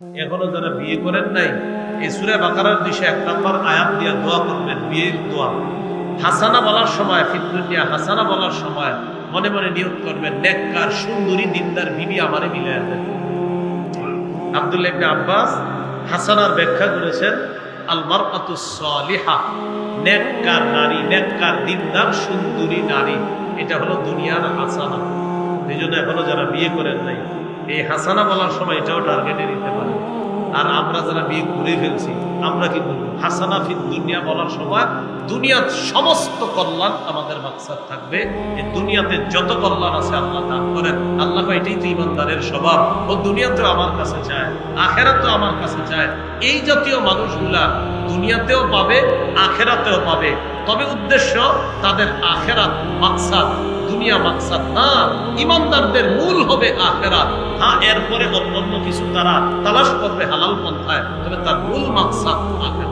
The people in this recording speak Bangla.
এখনো যারা বিয়ে করেন নাই এই সূরা বাকারার 201 নম্বর আয়াত দিয়ে দোয়া করবেন, বিয়ের দোয়া। হাসানা বলার সময়, ফিদ্দুনিয়া হাসানা বলার সময় মনে মনে নিয়ত করবেন, নেককার সুন্দরী দিনদার বিবি আমারে মিলায়া দেন। আব্দুল্লাহ ইবনে আব্বাস হাসানার ব্যাখ্যা করেছেন, আল মারআতুস সালিহা, নেককার নারী, নেককার দিনদার সুন্দরী নারী, এটা হলো দুনিয়ার হাসানা। এই জন্য এখনো যারা বিয়ে করেন নাই এই হাসানা বলার সময় এটাও টার্গেটে নিতে পারে। আর আমরা যারা বিয়ে করে ফেলছি আমরা কি বলবো? হাসানা ফিদ দুনিয়া বলার সময় দুনিয়ার সমস্ত কল্যাণ আমাদের মাকসাদ থাকবে। এই দুনিয়াতে যত কল্যাণ আছে আল্লাহ দান করেন। আল্লাহ এটাই তো ইমানদারের স্বভাব, ও দুনিয়াতেও আমার কাছে চায়, আখেরাতেও আমার কাছে চায়। এই জাতীয় মানুষগুলা দুনিয়াতেও পাবে, আখেরাতেও পাবে, তবে উদ্দেশ্য তাদের আখেরাত মাকসাদ, দুনিয়া মাকসাদ না। ইমানদারদের মূল হবে আখেরাত। হ্যাঁ, এরপরে অন্য কিছু তারা তালাশ করবে হালাল পন্থায়, তবে তার মূল মাকসাদ আখেরাত।